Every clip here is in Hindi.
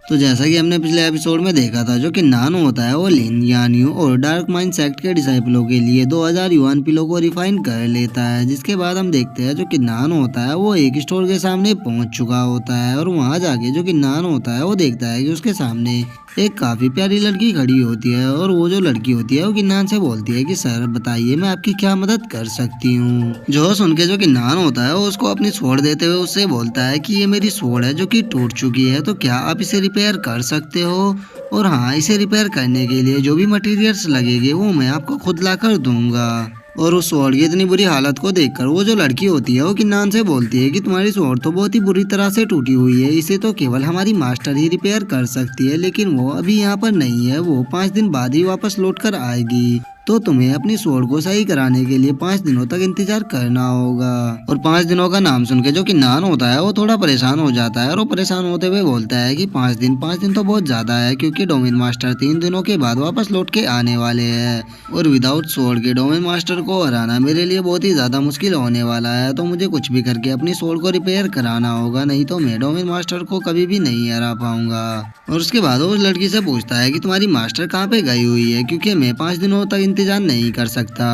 तो जैसा कि हमने पिछले एपिसोड में देखा था, जो कि नानो होता है वो लिन यानियो और डार्क माइंड सेक्ट के डिसाइपलों के लिए 2000 युआन पिलो को रिफाइन कर लेता है। जिसके बाद हम देखते हैं जो कि नानो होता है वो एक स्टोर के सामने पहुंच चुका होता है और वहां जाके जो कि नानो होता है वो देखता है कि उसके सामने एक काफी प्यारी लड़की खड़ी होती है और वो जो लड़की होती है वो किन्नान से बोलती है कि सर बताइए मैं आपकी क्या मदद कर सकती हूँ। जो सुन के जो किन्नान होता है वो उसको अपनी स्वॉर्ड देते हुए उससे बोलता है कि ये मेरी स्वॉर्ड है जो कि टूट चुकी है, तो क्या आप इसे रिपेयर कर सकते हो? और हाँ, इसे रिपेयर करने के लिए जो भी मटेरियल्स लगेंगे वो मैं आपको खुद ला कर दूंगा। और उस स्वॉर्ड की इतनी बुरी हालत को देखकर वो जो लड़की होती है वो किन्नान से बोलती है कि तुम्हारी स्वॉर्ड तो बहुत ही बुरी तरह से टूटी हुई है, इसे तो केवल हमारी मास्टर ही रिपेयर कर सकती है, लेकिन वो अभी यहाँ पर नहीं है, वो 5 दिन बाद ही वापस लौट कर आएगी। तो तुम्हें अपनी स्वॉर्ड को सही कराने के लिए 5 दिनों तक इंतजार करना होगा। और 5 दिनों का नाम सुन के जो कि नान होता है वो थोड़ा परेशान हो जाता है और वो परेशान होते हुए बोलता है कि 5 दिन तो बहुत ज्यादा है, क्योंकि डोमेन मास्टर 3 दिनों के बाद वापस लौट के आने वाले हैं और विदाउट स्वॉर्ड के डोमेन मास्टर को हराना मेरे लिए बहुत ही ज्यादा मुश्किल होने वाला है। तो मुझे कुछ भी करके अपनी स्वॉर्ड को रिपेयर कराना होगा, नहीं तो मैं डोमेन मास्टर को कभी भी नहीं हरा पाऊंगा। और उसके बाद वो उस लड़की से पूछता है कि तुम्हारी मास्टर कहाँ पे गई हुई है, क्योंकि मैं 5 दिनों तक इंतजार नहीं कर सकता।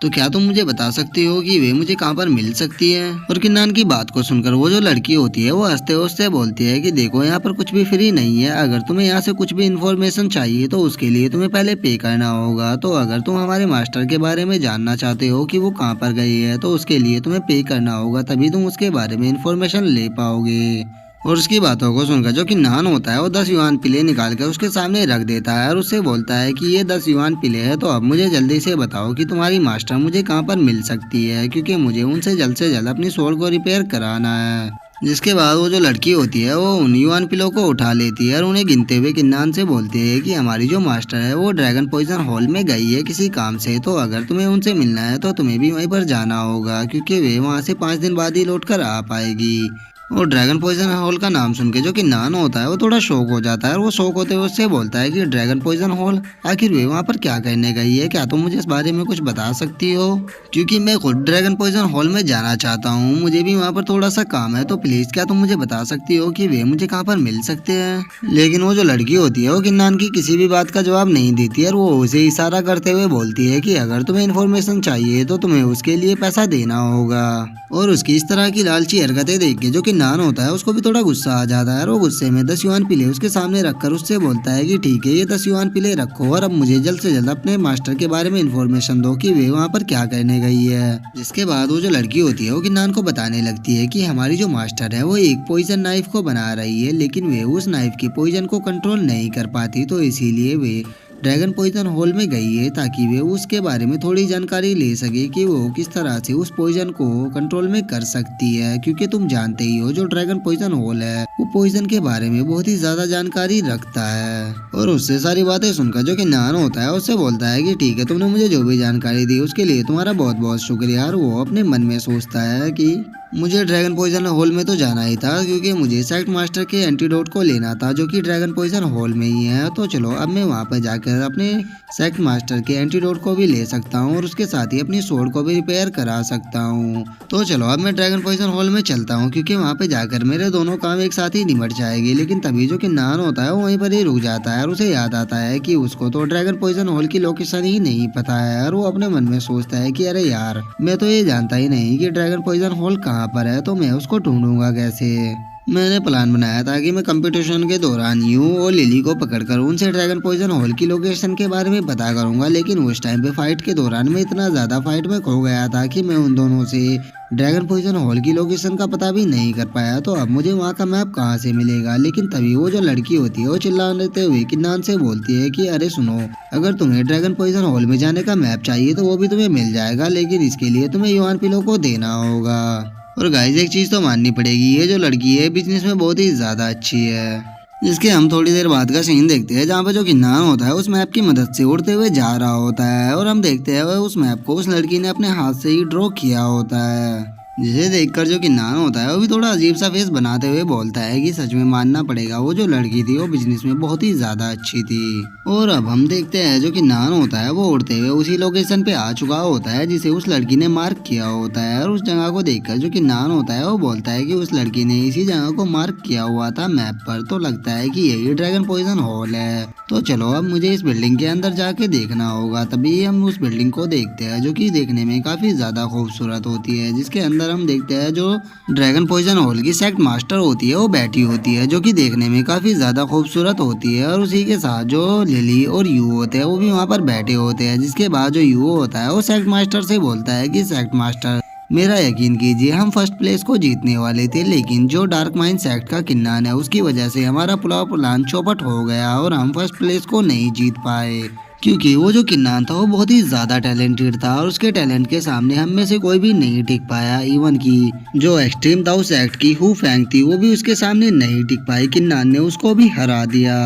तो क्या तुम मुझे बता सकती हो कि वे मुझे कहाँ पर मिल सकती है? और किन्नान की बात को सुनकर वो जो लड़की होती है वो हंसते उससे बोलती है कि देखो यहाँ पर कुछ भी फ्री नहीं है, अगर तुम्हें यहाँ से कुछ भी इन्फॉर्मेशन चाहिए तो उसके लिए तुम्हें पहले पे करना होगा। तो अगर तुम हमारे मास्टर के बारे में जानना चाहते हो कि वो कहाँ पर गई है तो उसके लिए तुम्हें पे करना होगा, तभी तुम उसके बारे में इन्फॉर्मेशन ले पाओगे। और उसकी बातों को सुनकर जो कि नान होता है वो 10 युआन पिले निकाल कर उसके सामने रख देता है और उससे बोलता है कि ये 10 युआन पिले है, तो अब मुझे जल्दी से बताओ कि तुम्हारी मास्टर मुझे कहाँ पर मिल सकती है, क्योंकि मुझे उनसे जल्द अपनी सोल को रिपेयर कराना है। जिसके बाद वो जो लड़की होती है वो उन युआन पिलो को उठा लेती है और उन्हें गिनते हुए किन्नान से बोलती है कि हमारी जो मास्टर है वो ड्रैगन पॉइजन हॉल में गई है किसी काम से, तो अगर तुम्हें उनसे मिलना है तो तुम्हें भी वहीं पर जाना होगा, क्योंकि वे वहाँ से 5 दिन बाद ही लौट कर आ पाएगी। और ड्रैगन पॉइजन हॉल का नाम सुन के जो कि नान होता है वो थोड़ा शौक हो जाता है और वो शौक होते हुए उससे बोलता है कि ड्रैगन पॉइजन हॉल आखिर वे वहाँ पर क्या करने गई है, क्या तुम मुझे इस बारे में कुछ बता सकती हो? क्योंकि मैं खुद ड्रैगन पॉइजन हॉल में जाना चाहता हूँ, मुझे भी वहाँ पर थोड़ा सा काम है, तो प्लीज क्या तुम मुझे बता सकती हो कि वे मुझे कहाँ पर मिल सकते हैं? लेकिन वो जो लड़की होती है वो किन्नान की किसी भी बात का जवाब नहीं देती है और वो उसे इशारा करते हुए बोलती है कि अगर तुम्हें इन्फॉर्मेशन चाहिए तो तुम्हें उसके लिए पैसा देना होगा। और उसकी इस तरह की लालची हरकतें देख के जो कि नान होता है उसको भी थोड़ा गुस्सा आ जाता है और वो गुस्से में 10 युआन पिले उसके सामने रखकर उससे बोलता है कि ठीक है, ये 10 युआन पिले रखो और अब मुझे जल्द से जल्द अपने मास्टर के बारे में इन्फॉर्मेशन दो कि वे वहाँ पर क्या करने गई है। जिसके बाद वो जो लड़की होती है वो किन्नान को बताने लगती है कि हमारी जो मास्टर है वो एक पॉइजन नाइफ को बना रही है, लेकिन वे उस नाइफ के पॉइजन को कंट्रोल नहीं कर पाती, तो इसीलिए वे ड्रैगन पॉइजन हॉल में गई है ताकि वे उसके बारे में थोड़ी जानकारी ले सके कि वो किस तरह से उस पॉइजन को कंट्रोल में कर सकती है, क्योंकि तुम जानते ही हो जो ड्रैगन पॉइजन हॉल है वो पॉइजन के बारे में बहुत ही ज्यादा जानकारी रखता है। और उससे सारी बातें सुनकर जो कि नान होता है उससे बोलता है कि ठीक है, तुमने मुझे जो भी जानकारी दी उसके लिए तुम्हारा बहुत बहुत शुक्रिया। और वो अपने मन में सोचता है कि मुझे ड्रैगन पॉइजन हॉल में तो जाना ही था, क्योंकि मुझे सेक्ट मास्टर के एंटीडोट को लेना था जो कि ड्रैगन पॉइजन हॉल में ही है। तो चलो अब मैं वहाँ पर जाकर अपने सेक्ट मास्टर के एंटीडोट को भी ले सकता हूँ और उसके साथ ही अपनी स्वॉर्ड को भी रिपेयर करा सकता हूँ। तो चलो अब मैं ड्रैगन पॉइजन हॉल में चलता हूँ, क्योंकि वहाँ पे जाकर मेरे दोनों काम एक साथ ही निमट जाएगी। लेकिन तभी जो कि नान होता है वो वहीं पर ही रुक जाता है और उसे याद आता है कि उसको तो ड्रैगन पॉइजन हॉल की लोकेशन ही नहीं पता है और वो अपने मन में सोचता है कि अरे यार, मैं तो ये जानता ही नहीं कि ड्रैगन पॉइजन हॉल कहाँ पर है, तो मैं उसको ढूंढूंगा कैसे। मैंने प्लान बनाया था कि मैं कंपटीशन के दौरान यूं और लिली को पकड़कर उनसे ड्रैगन पॉइजन हॉल की लोकेशन के बारे में पता करूंगा, लेकिन उस टाइम पे फाइट के दौरान मैं इतना ज्यादा फाइट में खो गया था कि मैं उन दोनों से ड्रैगन पॉइजन हॉल की लोकेशन का पता भी नहीं कर पाया। तो अब मुझे वहाँ का मैप कहाँ से मिलेगा? लेकिन तभी वो जो लड़की होती है वो चिल्लाते हुए किन्नान से बोलती है कि अरे सुनो, अगर तुम्हें ड्रैगन पॉइजन हॉल में जाने का मैप चाहिए तो वो भी तुम्हें मिल जाएगा, लेकिन इसके लिए तुम्हें युआन पिलो को देना होगा। और गाइस एक चीज तो माननी पड़ेगी, ये जो लड़की है बिजनेस में बहुत ही ज्यादा अच्छी है। जिसके हम थोड़ी देर बाद का सीन देखते हैं जहाँ पे जो किन्नान होता है उस मैप की मदद से उड़ते हुए जा रहा होता है और हम देखते हैं उस मैप को उस लड़की ने अपने हाथ से ही ड्रॉ किया होता है। जिसे देखकर जो किन्नान होता है वो भी थोड़ा अजीब सा फेस बनाते हुए बोलता है कि सच में मानना पड़ेगा, वो जो लड़की थी वो बिजनेस में बहुत ही ज्यादा अच्छी थी। और अब हम देखते हैं जो किन्नान होता है वो उड़ते हुए उसी लोकेशन पे आ चुका होता है जिसे उस लड़की ने मार्क किया होता है। और उस जगह को देखकर जो किन्नान होता है वो बोलता है कि उस लड़की ने इसी जगह को मार्क किया हुआ था मैप पर, तो लगता है कि यही ड्रैगन पॉइजन हॉल है। तो चलो अब मुझे इस बिल्डिंग के अंदर जाके देखना होगा। तभी हम उस बिल्डिंग को देखते हैं जो कि देखने में काफी ज्यादा खूबसूरत होती है, जिसके अंदर हम देखते हैं जो ड्रैगन पॉइजन हॉल की सेक्ट मास्टर होती है वो बैठी होती है, जो कि देखने में काफी ज्यादा खूबसूरत होती है। और उसी के साथ जो लिली और यू होते हैं वो भी वहाँ पर बैठे होते हैं। जिसके बाद जो यू होता है वो सेक्ट मास्टर से बोलता है कि सेक्ट मास्टर, मेरा यकीन कीजिए हम फर्स्ट प्लेस को जीतने वाले थे, लेकिन जो डार्क माइंड सेक्ट का किन्नान है उसकी वजह से हमारा पूरा प्लान चौपट हो गया और हम फर्स्ट प्लेस को नहीं जीत पाए। क्योंकि वो जो किन्नान था वो बहुत ही ज्यादा टैलेंटेड था और उसके टैलेंट के सामने हम में से कोई भी नहीं टिक पाया। इवन की जो एक्सट्रीम था उस एक्ट की हु फैंग थी वो भी उसके सामने नहीं टिक पाई, किन्नान ने उसको भी हरा दिया।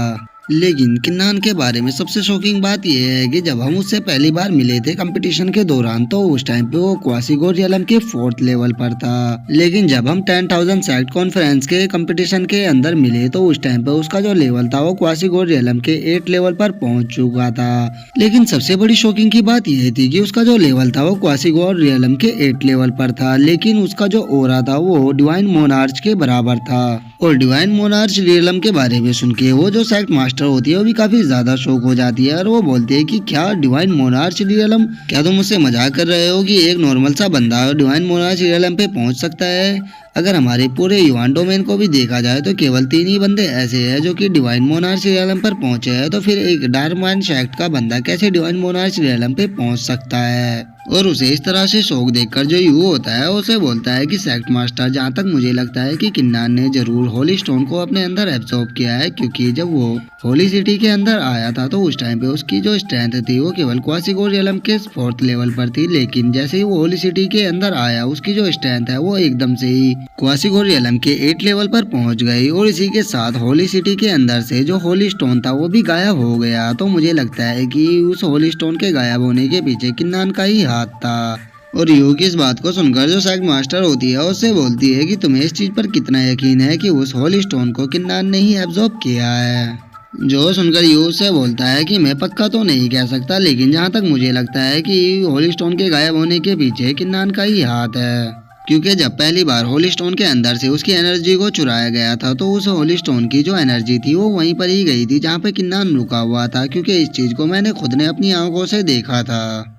लेकिन किन्नान के बारे में सबसे शॉकिंग बात यह है कि जब हम उससे पहली बार मिले थे कंपटीशन के दौरान तो उस टाइम पे वो क्वासिगो रियलम के 4th लेवल पर था। लेकिन जब हम 10,000 सेक्ट कॉन्फ्रेंस के कंपटीशन के अंदर मिले तो उस टाइम पे उसका जो लेवल था वो क्वासिगो रियलम के 8 लेवल पर पहुंच चुका था। लेकिन सबसे बड़ी शॉकिंग की बात यह थी कि उसका जो लेवल था वो क्वासिगो रियलम के 8 लेवल पर था, लेकिन उसका जो ओरा था वो डिवाइन मोनार्च के बराबर था। और डिवाइन मोनार्च रियलम के बारे में सुन के वो जो सेक्ट मास्टर होती है वो भी काफी ज्यादा शौक हो जाती है और वो बोलती है कि क्या डिवाइन मोनार्च रियलम, क्या तुम मुझसे मजाक कर रहे हो कि एक नॉर्मल सा बंदा डिवाइन मोनार्च रियलम पे पहुंच सकता है? अगर हमारे पूरे युवान डोमेन को भी देखा जाए तो केवल 3 ही बंदे ऐसे हैं जो कि डिवाइन मोनार्च रियलम पर पहुंचे हैं, तो फिर एक डार्क माइंड सेक्ट का बंदा कैसे डिवाइन मोनार्च रियलम पे पहुंच सकता है? और उसे इस तरह से शौक देखकर जो यू होता है उसे बोलता है कि सेक्ट मास्टर, जहाँ तक मुझे लगता है कि किन्नान ने जरूर होली स्टोन को अपने अंदर एब्जॉर्ब किया है, क्योंकि जब वो होली सिटी के अंदर आया था तो उस टाइम पे उसकी जो स्ट्रेंथ थी वो केवल क्वासिगो रियलम के 4th लेवल पर थी, लेकिन जैसे ही वो होली सिटी के अंदर आया उसकी जो स्ट्रेंथ है वो एकदम से ही क्वासिगो रियलम के 8 लेवल पर पहुंच गई और इसी के साथ होली सिटी के अंदर से जो होली स्टोन था वो भी गायब हो गया। तो मुझे लगता है कि उस होली स्टोन के गायब होने के पीछे किन्नान का ही हाथ था। और यू की इस बात को सुनकर जो सेक्ट मास्टर होती है उससे बोलती है कि तुम्हें इस चीज पर कितना यकीन है कि उस होली स्टोन को किन्नान ने ही एब्जॉर्ब किया है? जो सुनकर यू से बोलता है कि मैं पक्का तो नहीं कह सकता, लेकिन जहाँ तक मुझे लगता है कि होली स्टोन के गायब होने के पीछे किन्नान का ही हाथ है, क्योंकि जब पहली बार होली स्टोन के अंदर से उसकी एनर्जी को चुराया गया था तो उस होली स्टोन की जो एनर्जी थी वो वहीं पर ही गई थी जहाँ पे किन्नान रुका हुआ था, क्योंकि इस चीज को मैंने खुद ने अपनी आंखों से देखा था।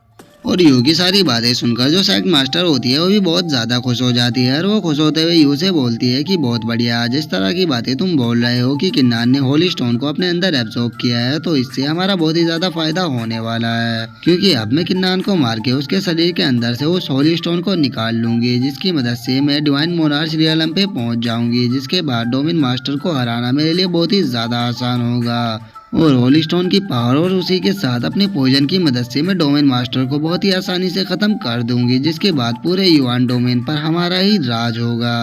और यू की सारी बातें सुनकर जो सेक्ट मास्टर होती है वो भी बहुत ज्यादा खुश हो जाती है और वो खुश होते हुए यू से बोलती है कि बहुत बढ़िया, जिस तरह की बातें तुम बोल रहे हो कि किन्नान ने होली स्टोन को अपने अंदर एब्जॉर्ब किया है तो इससे हमारा बहुत ही ज्यादा फायदा होने वाला है, क्योंकि अब मैं किन्नान को मार के उसके शरीर के अंदर से उस होली स्टोन को निकाल लूंगी, जिसकी मदद से मैं डिवाइन मोनार्च रियलम पे पहुंच जाऊंगी, जिसके बाद डोमिन मास्टर को हराना मेरे लिए बहुत ही ज्यादा आसान होगा। और होली स्टोन की पावर और उसी के साथ अपने पॉइजन की मदद से मैं डोमेन मास्टर को बहुत ही आसानी से खत्म कर दूंगी, जिसके बाद पूरे युवान डोमेन पर हमारा ही राज होगा।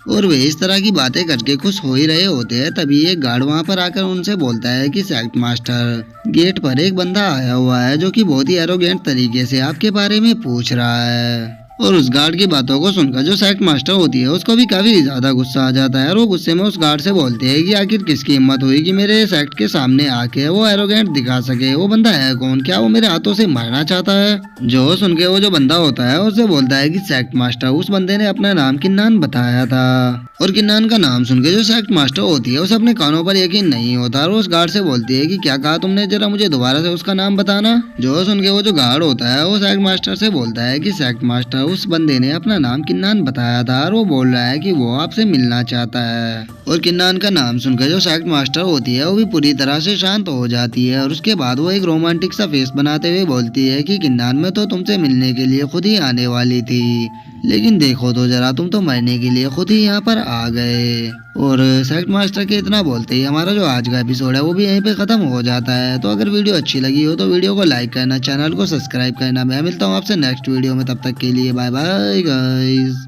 और वे इस तरह की बातें करके खुश हो ही रहे होते हैं, तभी एक गार्ड वहां पर आकर उनसे बोलता है कि सेक्ट मास्टर, गेट पर एक बंदा आया हुआ है जो कि बहुत ही एरोगेंट तरीके से आपके बारे में पूछ रहा है। और उस गार्ड की बातों को सुनकर जो सेक्ट मास्टर होती है उसको भी काफी ज्यादा गुस्सा आ जाता है और वो गुस्से में उस गार्ड से बोलते हैं कि आखिर किसकी हिम्मत हुई कि मेरे सेक्ट के सामने आके वो एरोगेंट दिखा सके, वो बंदा है कौन, क्या वो मेरे हाथों से मरना चाहता है? जो सुन के वो जो बंदा होता है उससे बोलता है कि सेक्ट मास्टर, उस बंदे ने अपना नाम किन्नान बताया था। और किन्नान का नाम सुन के जो सेक्ट मास्टर होती है उसे अपने कानों पर यकीन नहीं होता और उस गार्ड से बोलती है कि क्या कहा तुमने, जरा मुझे दोबारा से उसका नाम बताना। जो सुन के वो जो गार्ड होता है वो सेक्ट मास्टर से बोलता है कि सेक्ट मास्टर, उस बंदे ने अपना नाम किन्नान बताया था और वो बोल रहा है कि वो आपसे मिलना चाहता है। और किन्नान का नाम सुनकर जो सेक्ट मास्टर होती है वो भी पूरी तरह से शांत हो जाती है और उसके बाद वो एक रोमांटिक सा फेस बनाते हुए बोलती है कि किन्नान, मैं तो तुमसे मिलने के लिए खुद ही आने वाली थी, लेकिन देखो तो जरा, तुम तो मरने के लिए खुद ही यहाँ पर आ गए। और सेक्ट मास्टर के इतना बोलते ही हमारा जो आज का एपिसोड है वो भी यहीं पे खत्म हो जाता है। तो अगर वीडियो अच्छी लगी हो तो वीडियो को लाइक करना, चैनल को सब्सक्राइब करना। मैं मिलता हूँ आपसे नेक्स्ट वीडियो में, तब तक के लिए बाय बाय गाइस।